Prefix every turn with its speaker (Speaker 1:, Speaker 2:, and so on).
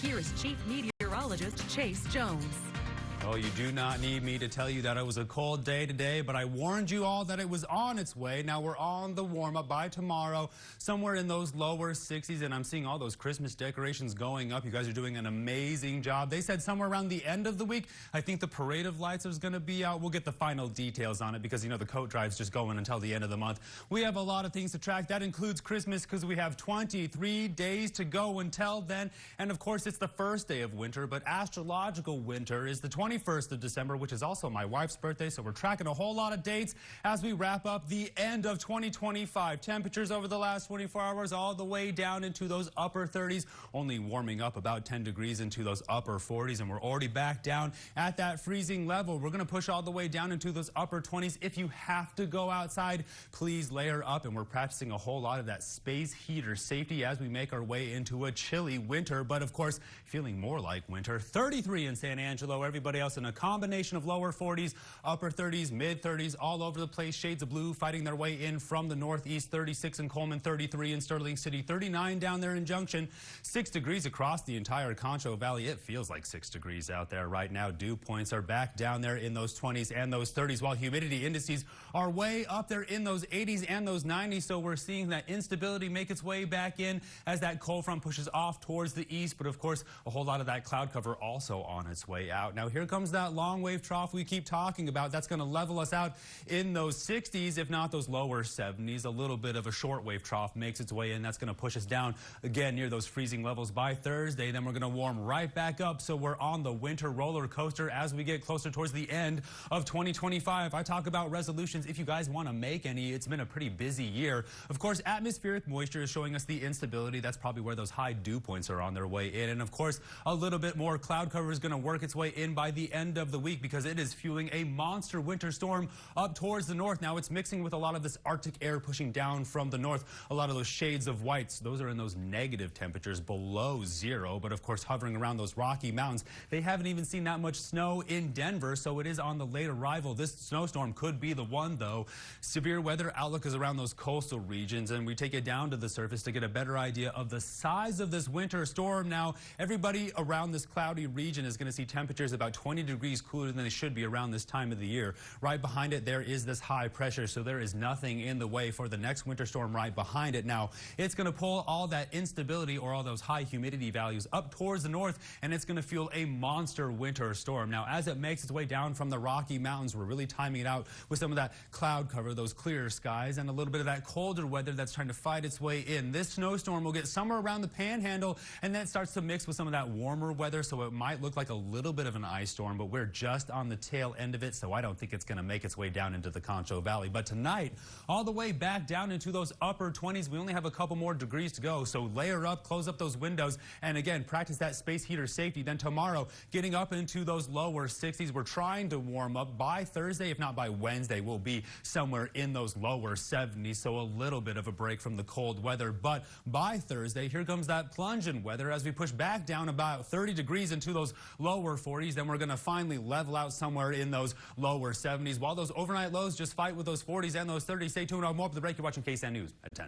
Speaker 1: Here is Chief Meteorologist Chase Jones.
Speaker 2: Oh, you do not need me to tell you that it was a cold day today, but I warned you all that it was on its way. Now we're on the warm-up. By tomorrow, somewhere in those lower 60s, and I'm seeing all those Christmas decorations going up. You guys are doing an amazing job. They said somewhere around the end of the week, I think the parade of lights is going to be out. We'll get the final details on it because, you know, the coat drive's just going until the end of the month. We have a lot of things to track. That includes Christmas because we have 23 days to go until then. And, of course, it's the first day of winter, but astrological winter is the 21st of December, which is also my wife's birthday, so we're tracking a whole lot of dates as we wrap up the end of 2025. Temperatures over the last 24 hours all the way down into those upper 30s, only warming up about 10 degrees into those upper 40s, and we're already back down at that freezing level. We're going to push all the way down into those upper 20s. If you have to go outside, please layer up, and we're practicing a whole lot of that space heater safety as we make our way into a chilly winter, but of course, feeling more like winter. 33 in San Angelo, everybody else in a combination of lower 40s, upper 30s, mid 30s, all over the place. Shades of blue fighting their way in from the northeast. 36 in Coleman, 33 in Sterling City, 39 down there in Junction, 6 degrees across the entire Concho Valley. It feels like 6 degrees out there right now. Dew points are back down there in those 20s and those 30s, while humidity indices are way up there in those 80s and those 90s. So we're seeing that instability make its way back in as that cold front pushes off towards the east. But of course, a whole lot of that cloud cover also on its way out. Now here comes that long wave trough we keep talking about. That's going to level us out in those 60s, if not those lower 70s. A little bit of a short wave trough makes its way in. That's going to push us down again near those freezing levels by Thursday. Then we're going to warm right back up. So we're on the winter roller coaster as we get closer towards the end of 2025. I talk about resolutions if you guys want to make any. It's been a pretty busy year. Of course, atmospheric moisture is showing us the instability. That's probably where those high dew points are on their way in. And of course, a little bit more cloud cover is going to work its way in by the end of the week because it is fueling a monster winter storm up towards the north. Now it's mixing with a lot of this Arctic air pushing down from the north. A lot of those shades of whites, those are in those negative temperatures below zero, but of course hovering around those Rocky Mountains. They haven't even seen that much snow in Denver, so it is on the late arrival. This snowstorm could be the one, though. Severe weather outlook is around those coastal regions, and we take it down to the surface to get a better idea of the size of this winter storm. Now, everybody around this cloudy region is going to see temperatures about 20 degrees cooler than they should be around this time of the year. Right behind it, there is this high pressure, so there is nothing in the way for the next winter storm right behind it. Now, it's going to pull all that instability or all those high humidity values up towards the north, and it's going to fuel a monster winter storm. Now, as it makes its way down from the Rocky Mountains, we're really timing it out with some of that cloud cover, those clearer skies, and a little bit of that colder weather that's trying to fight its way in. This snowstorm will get somewhere around the Panhandle, and then it starts to mix with some of that warmer weather, so it might look like a little bit of an ice storm, but we're just on the tail end of it, so I don't think it's going to make its way down into the Concho Valley. But tonight, all the way back down into those upper 20s, we only have a couple more degrees to go, so layer up, close up those windows, and again, practice that space heater safety. Then tomorrow, getting up into those lower 60s, we're trying to warm up. By Thursday, if not by Wednesday, we'll be somewhere in those lower 70s, so a little bit of a break from the cold weather. But by Thursday, here comes that plunge in weather as we push back down about 30 degrees into those lower 40s. Then we're going to finally level out somewhere in those lower 70s, while those overnight lows just fight with those 40s and those 30s. Stay tuned. I'll more up the break. You're watching KSAN News at 10.